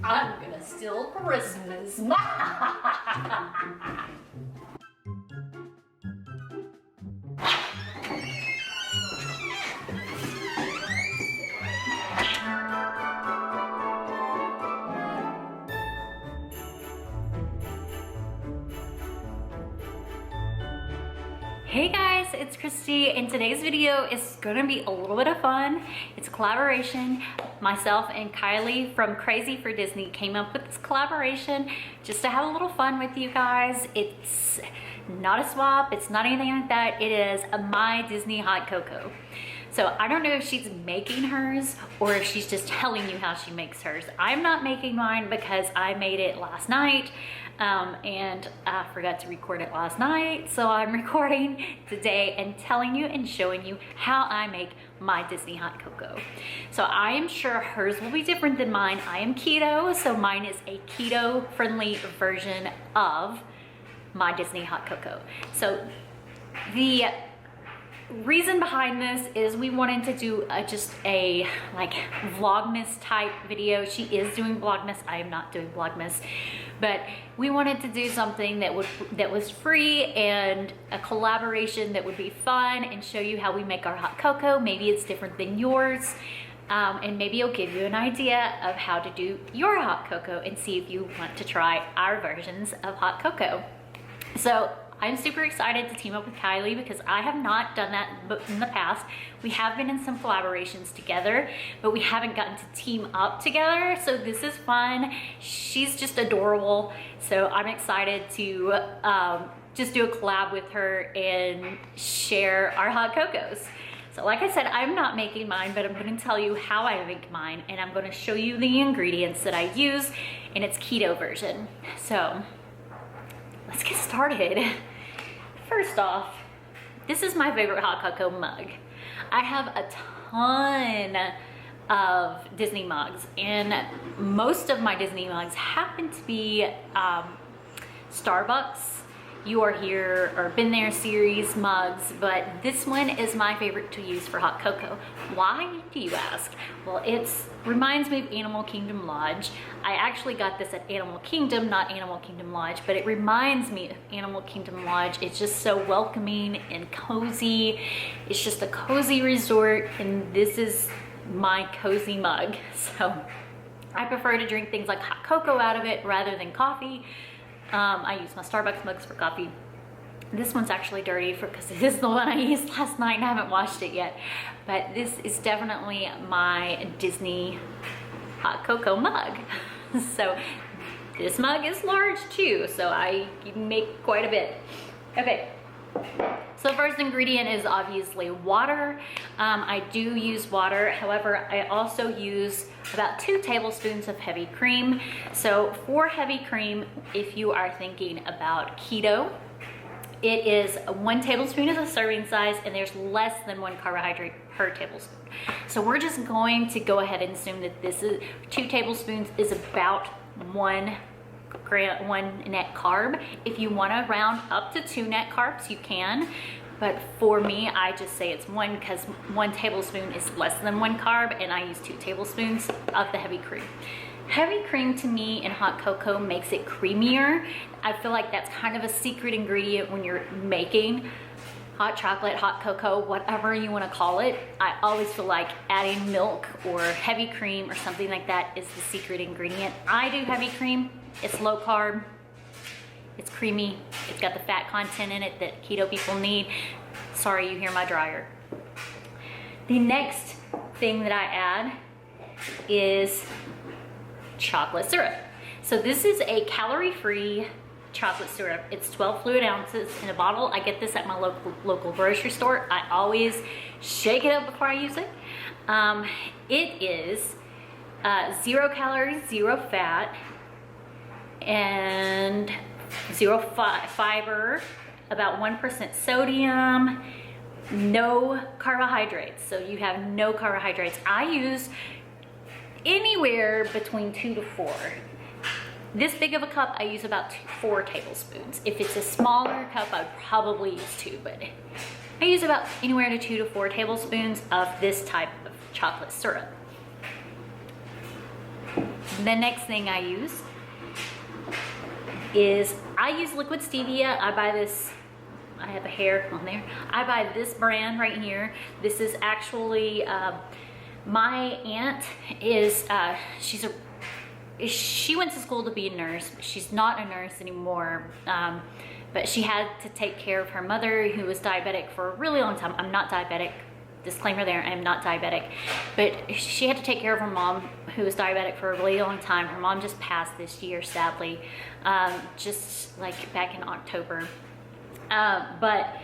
I'm gonna steal Christmas. Hey guys, it's Christy, and today's video is gonna be a little bit of fun. It's a collaboration. Myself and Kylie from Crazy for Disney came up with this collaboration just to have a little fun with you guys. It's not a swap, it's not anything like that. It is a My Disney Hot Cocoa. So I don't know if she's making hers or if she's just telling you how she makes hers. I'm not making mine because I made it last night. And I forgot to record it last night, so I'm recording today and telling you and showing you how I make my Disney hot cocoa. So I am sure hers will be different than mine. I am keto, so mine is a keto friendly version of my Disney hot cocoa. So the reason behind this is we wanted to do just a like vlogmas type video. She is doing vlogmas, I am not doing vlogmas, but we wanted to do something that was free and a collaboration that would be fun and show you how we make our hot cocoa. Maybe it's different than yours, and maybe it'll give you an idea of how to do your hot cocoa and see if you want to try our versions of hot cocoa. So I'm super excited to team up with Kylie because I have not done that in the past. We have been in some collaborations together, but we haven't gotten to team up together. So this is fun. She's just adorable. So I'm excited to just do a collab with her and share our hot cocos. So like I said, I'm not making mine, but I'm going to tell you how I make mine, and I'm going to show you the ingredients that I use in its keto version. So let's get started. First off, this is my favorite hot cocoa mug. I have a ton of Disney mugs, and most of my Disney mugs happen to be Starbucks, You Are Here, or Been There series mugs, but this one is my favorite to use for hot cocoa. Why, do you ask? Well, it reminds me of Animal Kingdom Lodge. I actually got this at Animal Kingdom, not Animal Kingdom Lodge, but it reminds me of Animal Kingdom Lodge. It's just so welcoming and cozy. It's just a cozy resort, and this is my cozy mug. So I prefer to drink things like hot cocoa out of it rather than coffee. I use my Starbucks mugs for coffee. This one's actually dirty because this is the one I used last night and I haven't washed it yet. But this is definitely my Disney hot cocoa mug. So this mug is large too, so I can make quite a bit. Okay, so the first ingredient is obviously water. I do use water, however, I also use about 2 tablespoons of heavy cream. So for heavy cream, if you are thinking about keto, it is 1 tablespoon is a serving size, and there's less than 1 carbohydrate per tablespoon. So we're just going to go ahead and assume that this is 2 tablespoons is about 1 net carb. If you want to round up to 2 net carbs, you can. But for me, I just say it's 1 because 1 tablespoon is less than 1 carb, and I use 2 tablespoons of the heavy cream. Heavy cream to me in hot cocoa makes it creamier. I feel like that's kind of a secret ingredient when you're making hot chocolate, hot cocoa, whatever you want to call it. I always feel like adding milk or heavy cream or something like that is the secret ingredient. I do heavy cream. It's low carb. It's creamy. It's got the fat content in it that keto people need. Sorry, you hear my dryer. The next thing that I add is chocolate syrup. So this is a calorie-free chocolate syrup. It's 12 fluid ounces in a bottle. I get this at my local grocery store. I always shake it up before I use it. It is 0 calories, 0 fat, and 0 fiber, about 1% sodium, no carbohydrates. So you have no carbohydrates. I use anywhere between 2 to 4. This big of a cup, I use about 4 tablespoons. If it's a smaller cup, I'd probably use 2, but I use about anywhere to 2 to 4 tablespoons of this type of chocolate syrup. The next thing I use is, I use liquid stevia. I buy this, I have a hair on there. I buy this brand right here. This is actually, my aunt is, she went to school to be a nurse. She's not a nurse anymore, but she had to take care of her mother who was diabetic for a really long time. I'm not diabetic. Disclaimer there, I am not diabetic. But she had to take care of her mom who was diabetic for a really long time. Her mom just passed this year, sadly, just like back in October. But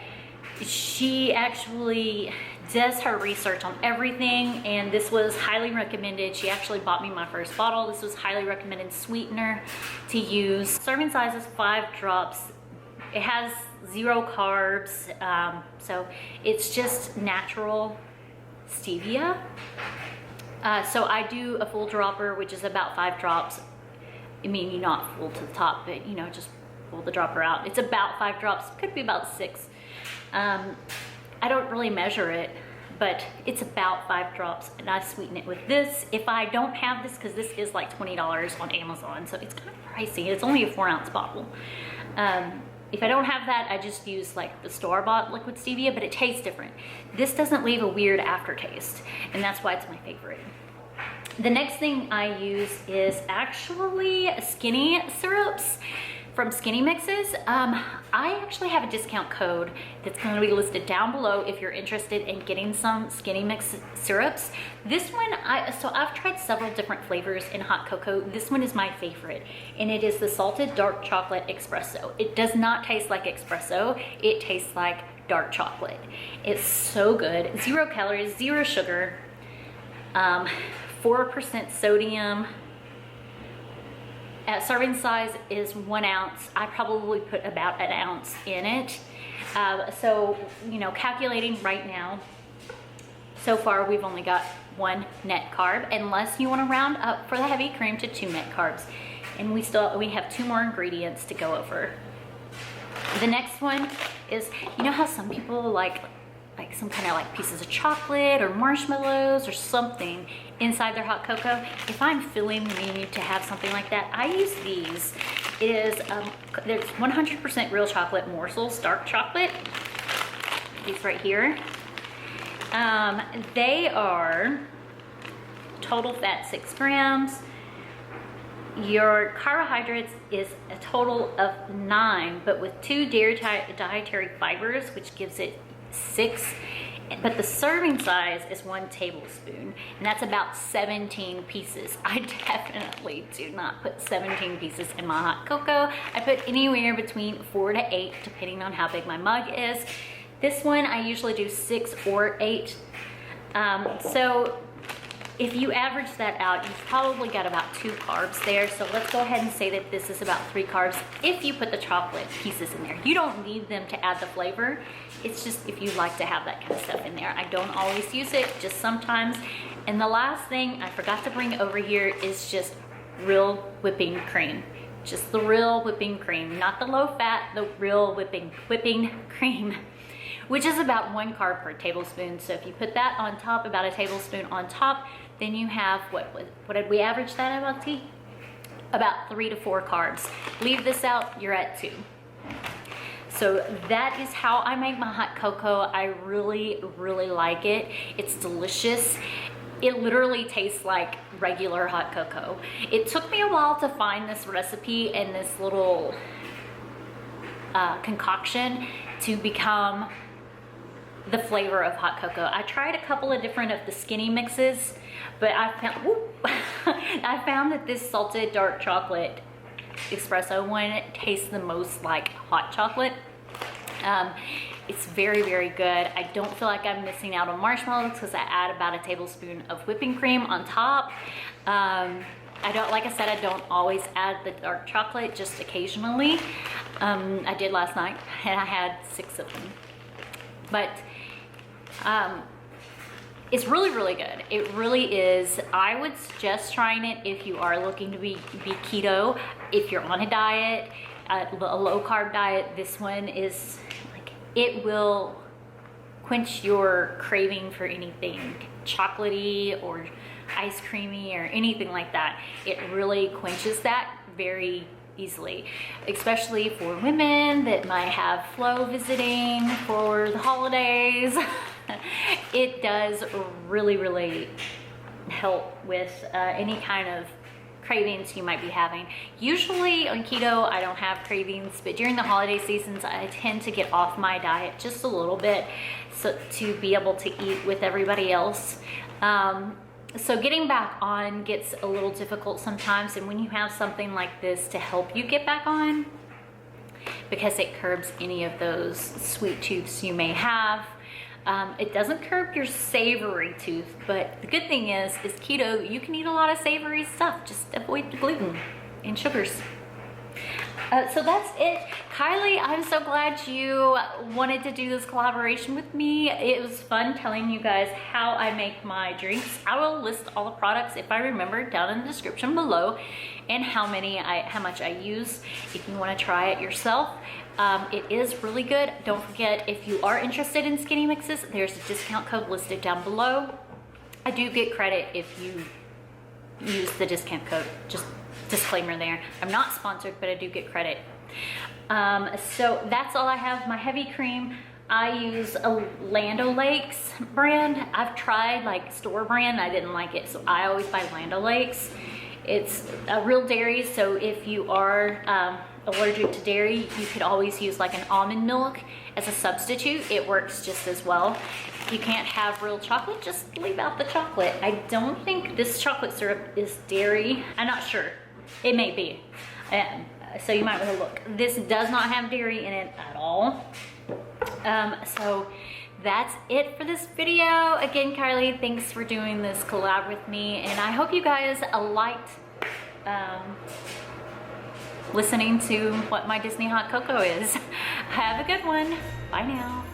she actually does her research on everything, and this was highly recommended. She actually bought me my first bottle. This was highly recommended sweetener to use. Serving size is 5 drops. It has 0 carbs, so it's just natural stevia. So I do a full dropper, which is about 5 drops. I mean, you're not full to the top, but you know, just pull the dropper out. It's about 5 drops, could be about 6. I don't really measure it, but it's about 5 drops, and I sweeten it with this. If I don't have this, because this is like $20 on Amazon, so it's kind of pricey. It's only a 4-ounce bottle. If I don't have that, I just use like the store-bought liquid stevia, but it tastes different. This doesn't leave a weird aftertaste, and that's why it's my favorite. The next thing I use is actually skinny syrups from Skinny Mixes. I actually have a discount code that's going to be listed down below if you're interested in getting some Skinny Mix syrups. This one, so I've tried several different flavors in hot cocoa. This one is my favorite, and it is the salted dark chocolate espresso. It does not taste like espresso. It tastes like dark chocolate. It's so good. 0 calories, 0 sugar, 4% sodium. Serving size is 1 ounce. I probably put about 1 ounce in it. So, you know, calculating right now, so far we've only got 1 net carb, unless you want to round up for the heavy cream to 2 net carbs. And we have 2 more ingredients to go over. The next one is, you know how some people like some kind of like pieces of chocolate or marshmallows or something inside their hot cocoa? If I'm feeling the need to have something like that, I use these. It is, there's 100% real chocolate morsels, dark chocolate. These right here. They are total fat 6 grams. Your carbohydrates is a total of 9, but with 2 dietary fibers, which gives it 6, but the serving size is 1 tablespoon, and that's about 17 pieces. I definitely do not put 17 pieces in my hot cocoa. I put anywhere between 4 to 8, depending on how big my mug is. This one, I usually do 6 or 8. So if you average that out, you've probably got about 2 carbs there. So let's go ahead and say that this is about 3 carbs if you put the chocolate pieces in there. You don't need them to add the flavor. It's just if you like to have that kind of stuff in there. I don't always use it, just sometimes. And the last thing I forgot to bring over here is just real whipping cream. Just the real whipping cream, not the low fat, the real whipping cream, which is about 1 carb per tablespoon. So if you put that on top, about a tablespoon on top, then you have, what did we average that about, T? About 3 to 4 carbs. Leave this out, you're at 2. So that is how I make my hot cocoa. I really, really like it. It's delicious. It literally tastes like regular hot cocoa. It took me a while to find this recipe and this little concoction to become the flavor of hot cocoa. I tried a couple of different of the Skinny Mixes, but I found that this salted dark chocolate espresso one tastes the most like hot chocolate. It's very, very good. I don't feel like I'm missing out on marshmallows because I add about a tablespoon of whipping cream on top. I don't, like I said, I don't always add the dark chocolate, just occasionally. I did last night and I had 6 of them. But it's really, really good. It really is. I would suggest trying it if you are looking to be keto. If you're on a diet, a low carb diet, this one is like, it will quench your craving for anything chocolatey or ice creamy or anything like that. It really quenches that very easily, especially for women that might have flow visiting for the holidays. It does really help with any kind of cravings you might be having. Usually on keto I don't have cravings, but during the holiday seasons I tend to get off my diet just a little bit so to be able to eat with everybody else. So getting back on gets a little difficult sometimes, and when you have something like this to help you get back on, because it curbs any of those sweet tooths you may have. It doesn't curb your savory tooth, but the good thing is keto, you can eat a lot of savory stuff. Just avoid the gluten and sugars. So that's it. Kylie, I'm so glad you wanted to do this collaboration with me. It was fun telling you guys how I make my drinks. I will list all the products, if I remember, down in the description below, and how much I use if you want to try it yourself. It is really good. Don't forget, if you are interested in skinny mixes, there's a discount code listed down below. I do get credit if you use the discount code. Just disclaimer there. I'm not sponsored, but I do get credit. So that's all I have. My heavy cream, I use a Land O'Lakes brand. I've tried like store brand, I didn't like it, so I always buy Land O'Lakes. It's a real dairy, so if you are allergic to dairy, you could always use like an almond milk as a substitute. It works just as well. If you can't have real chocolate, just leave out the chocolate. I don't think this chocolate syrup is dairy. I'm not sure. It may be. So you might want to look. This does not have dairy in it at all. So that's it for this video. Again, Kylie, thanks for doing this collab with me, and I hope you guys liked listening to what my Disney hot cocoa is. Have a good one. Bye now.